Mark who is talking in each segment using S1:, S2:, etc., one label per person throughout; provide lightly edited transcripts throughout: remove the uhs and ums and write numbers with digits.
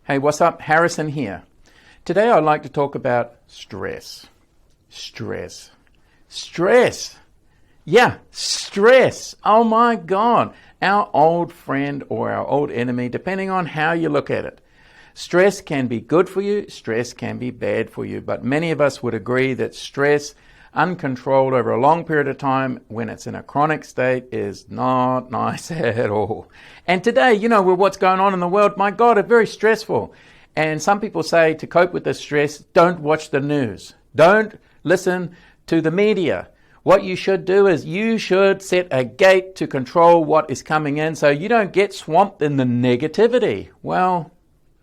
S1: Hey, what's up? Harrison here. Today I'd like to talk about stress. Stress. Yeah, stress. Oh my God. Our old friend or our old enemy, depending on how you look at it. Stress can be good for you, stress can be bad for you, but many of us would agree that stress, uncontrolled over a long period of time when it's in a chronic state, is not nice at all. And today, with what's going on in the world, my God, it's very stressful. And some people say to cope with this stress, don't watch the news. Don't listen to the media. What you should do is you should set a gate to control what is coming in so you don't get swamped in the negativity. Well,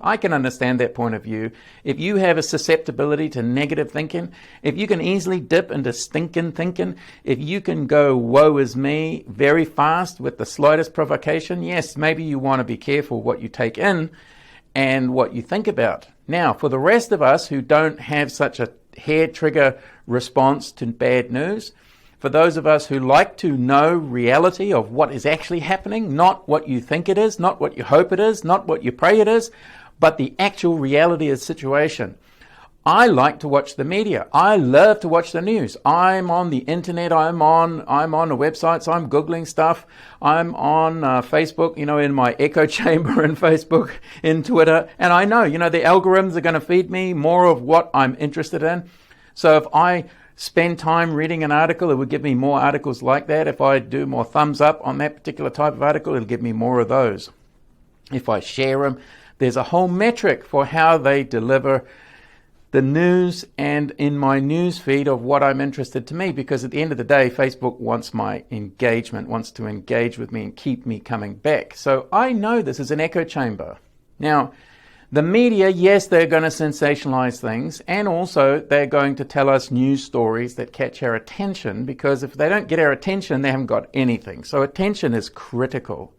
S1: I can understand that point of view. If you have a susceptibility to negative thinking, if you can easily dip into stinking thinking, if you can go woe is me very fast with the slightest provocation, yes, maybe you want to be careful what you take in and what you think about. Now, for the rest of us who don't have such a hair trigger response to bad news, for those of us who like to know reality of what is actually happening, not what you think it is, not what you hope it is, not what you pray it is, but the actual reality of the situation. I like to watch the media. I love to watch the news. I'm on the internet. I'm on the websites. I'm Googling stuff. I'm on Facebook, in my echo chamber in Facebook, in Twitter. And I know, the algorithms are going to feed me more of what I'm interested in. So if I spend time reading an article, it would give me more articles like that. If I do more thumbs up on that particular type of article, it'll give me more of those. If I share them, there's a whole metric for how they deliver the news and in my news feed of what I'm interested to me, because at the end of the day, Facebook wants my engagement, wants to engage with me and keep me coming back. So I know this is an echo chamber. Now, the media, yes, they're going to sensationalize things, and also they're going to tell us news stories that catch our attention, because if they don't get our attention, they haven't got anything. So attention is critical.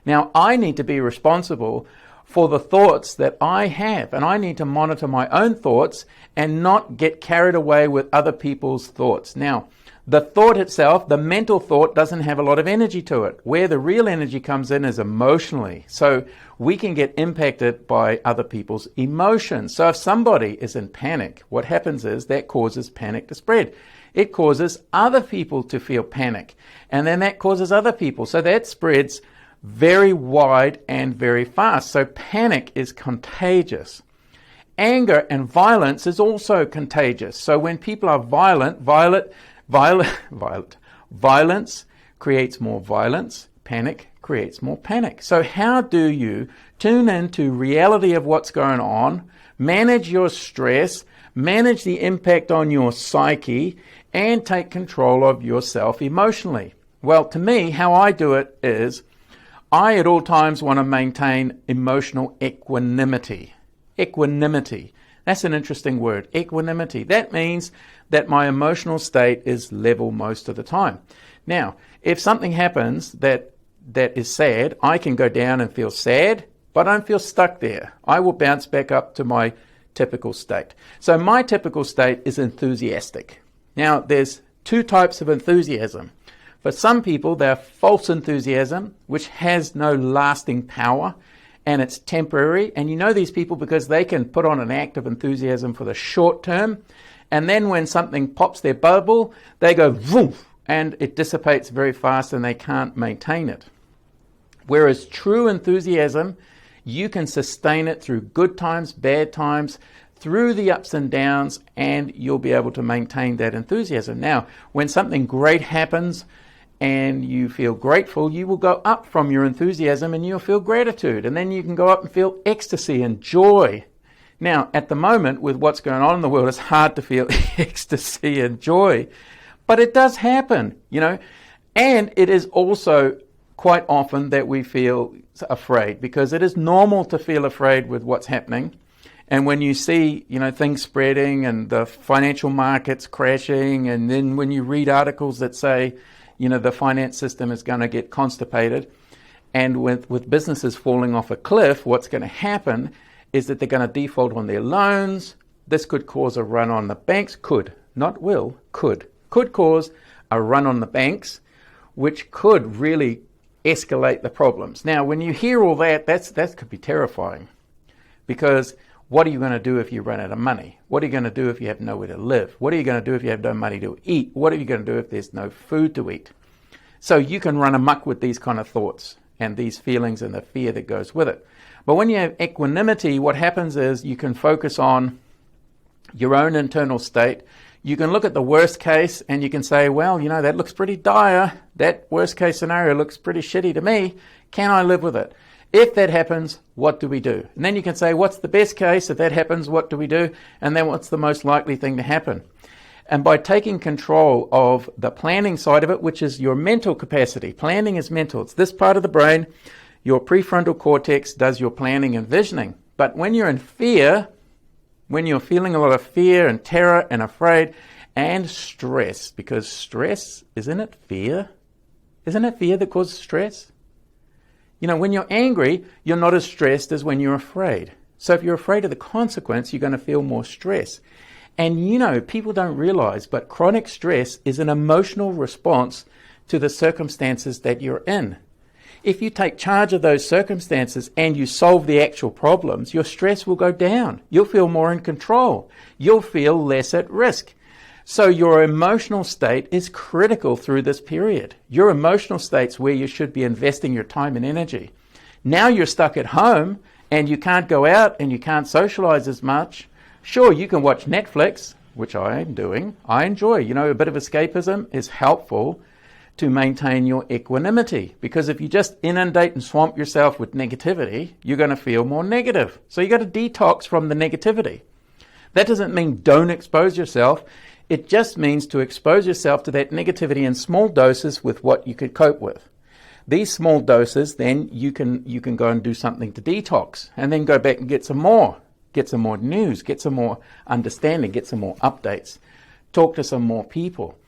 S1: Now, I need to be responsible for the thoughts that I have, and I need to monitor my own thoughts and not get carried away with other people's thoughts. Now, the thought itself, the mental thought, doesn't have a lot of energy to it. Where the real energy comes in is emotionally. So we can get impacted by other people's emotions. So if somebody is in panic, what happens is that causes panic to spread. It causes other people to feel panic, and then that causes other people. So that spreads very wide and very fast. So panic is contagious. Anger and violence is also contagious. So when people are violence creates more violence, panic creates more panic. So how do you tune into reality of what's going on, manage your stress, manage the impact on your psyche, and take control of yourself emotionally? Well, to me, how I do it is I at all times want to maintain emotional equanimity. Equanimity. That's an interesting word. Equanimity. That means that my emotional state is level most of the time. Now, if something happens that is sad, I can go down and feel sad, but I don't feel stuck there. I will bounce back up to my typical state. So my typical state is enthusiastic. Now, there's two types of enthusiasm. For some people, they're false enthusiasm, which has no lasting power, and it's temporary. And you know these people because they can put on an act of enthusiasm for the short term, and then when something pops their bubble, they go woof, and it dissipates very fast and they can't maintain it. Whereas true enthusiasm, you can sustain it through good times, bad times, through the ups and downs, and you'll be able to maintain that enthusiasm. Now, when something great happens, and you feel grateful, you will go up from your enthusiasm and you'll feel gratitude. And then you can go up and feel ecstasy and joy. Now, at the moment, with what's going on in the world, it's hard to feel ecstasy and joy. But it does happen, And it is also quite often that we feel afraid, because it is normal to feel afraid with what's happening. And when you see, things spreading and the financial markets crashing, and then when you read articles that say, the finance system is going to get constipated, and with businesses falling off a cliff, what's going to happen is that they're going to default on their loans. This could cause a run on the banks. Could cause a run on the banks, which could really escalate the problems. Now, when you hear all that, that could be terrifying. Because what are you going to do if you run out of money? What are you going to do if you have nowhere to live? What are you going to do if you have no money to eat? What are you going to do if there's no food to eat? So you can run amok with these kind of thoughts and these feelings and the fear that goes with it. But when you have equanimity, what happens is you can focus on your own internal state. You can look at the worst case and you can say, well, you know, that looks pretty dire. That worst case scenario looks pretty shitty to me. Can I live with it? If that happens, what do we do? And then you can say, what's the best case? If that happens, what do we do? And then what's the most likely thing to happen? And by taking control of the planning side of it, which is your mental capacity, planning is mental. It's this part of the brain. Your prefrontal cortex does your planning and visioning. But when you're in fear, when you're feeling a lot of fear and terror and afraid and stress, because stress, isn't it fear? Isn't it fear that causes stress? You know, when you're angry, you're not as stressed as when you're afraid. So if you're afraid of the consequence, you're going to feel more stress. And you know, people don't realize, but chronic stress is an emotional response to the circumstances that you're in. If you take charge of those circumstances and you solve the actual problems, your stress will go down. You'll feel more in control. You'll feel less at risk. So your emotional state is critical through this period. Your emotional state's where you should be investing your time and energy. Now you're stuck at home and you can't go out and you can't socialize as much. Sure, you can watch Netflix, which I am doing. I enjoy. You know, a bit of escapism is helpful to maintain your equanimity, because if you just inundate and swamp yourself with negativity, you're going to feel more negative. So you got to detox from the negativity. That doesn't mean don't expose yourself. It just means to expose yourself to that negativity in small doses with what you could cope with. These small doses, then you can go and do something to detox, and then go back and get some more news, get some more understanding, get some more updates, talk to some more people.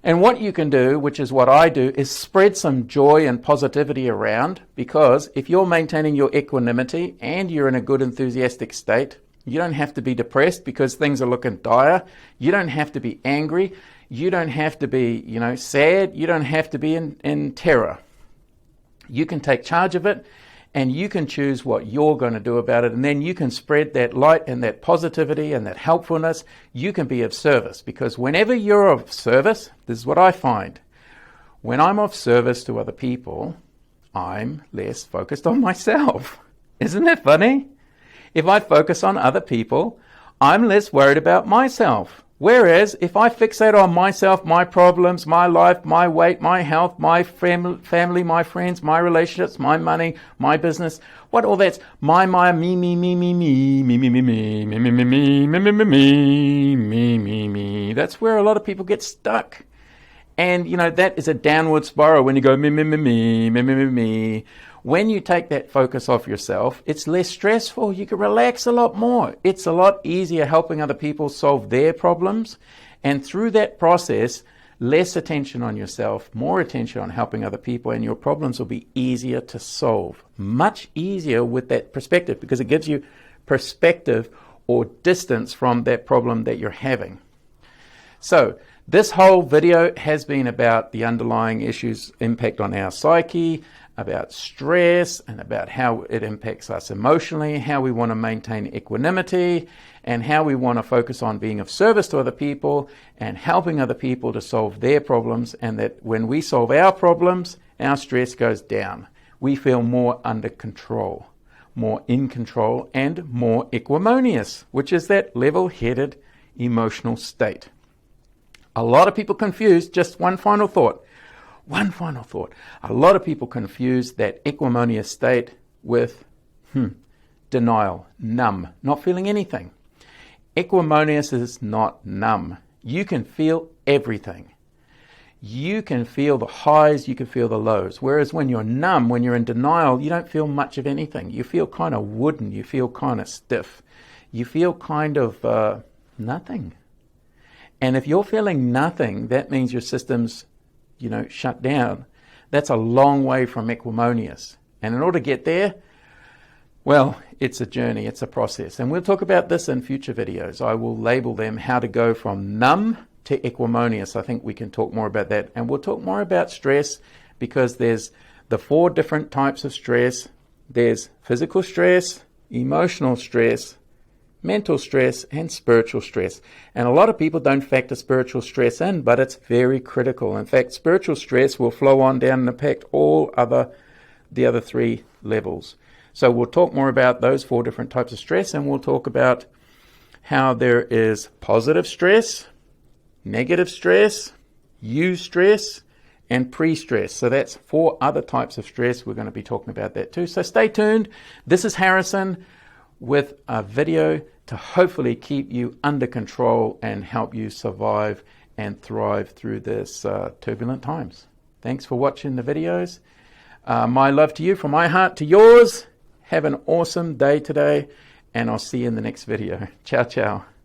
S1: And what you can do, which is what I do, is spread some joy and positivity around, because if you're maintaining your equanimity and you're in a good enthusiastic state, you don't have to be depressed because things are looking dire. You don't have to be angry. You don't have to be, sad. You don't have to be in terror. You can take charge of it and you can choose what you're going to do about it. And then you can spread that light and that positivity and that helpfulness. You can be of service, because whenever you're of service, this is what I find. When I'm of service to other people, I'm less focused on myself. Isn't that funny? If I focus on other people, I'm less worried about myself. Whereas if I fixate on myself, my problems, my life, my weight, my health, my family, my friends, my relationships, my money, my business, what all that's my, me, me, me, me, me, me, me, me, me, me, me, me, me, me, me, me, me, me, me. That's where a lot of people get stuck. And, that is a downward spiral when you go me, me, me, me, me, me, me, me. When you take that focus off yourself, it's less stressful. You can relax a lot more. It's a lot easier helping other people solve their problems. And through that process, less attention on yourself, more attention on helping other people, and your problems will be easier to solve. Much easier with that perspective, because it gives you perspective or distance from that problem that you're having. So this whole video has been about the underlying issues, impact on our psyche, about stress, and about how it impacts us emotionally, how we want to maintain equanimity, and how we want to focus on being of service to other people and helping other people to solve their problems, and that when we solve our problems, our stress goes down. We feel more under control, more in control, and more equimonious, which is that level-headed emotional state. A lot of people confuse, just one final thought. A lot of people confuse that equimonious state with denial, numb, not feeling anything. Equimonious is not numb. You can feel everything. You can feel the highs, you can feel the lows. Whereas when you're numb, when you're in denial, you don't feel much of anything. You feel kind of wooden. You feel kind of stiff. You feel kind of nothing. And if you're feeling nothing, that means your system's shut down. That's a long way from equimonious. And in order to get there, well, it's a journey, it's a process. And we'll talk about this in future videos. I will label them how to go from numb to equimonious. I think we can talk more about that. And we'll talk more about stress, because there's the 4 different types of stress. There's physical stress, emotional stress, mental stress, and spiritual stress. And a lot of people don't factor spiritual stress in, but it's very critical. In fact, spiritual stress will flow on down and impact the other 3 levels. So we'll talk more about those 4 different types of stress, and we'll talk about how there is positive stress, negative stress, eustress, and pre-stress. So that's 4 other types of stress. We're going to be talking about that too. So stay tuned. This is Harrison with a video to hopefully keep you under control and help you survive and thrive through this turbulent times. Thanks for watching the videos. My love to you, from my heart to yours. Have an awesome day today, and I'll see you in the next video. Ciao, ciao.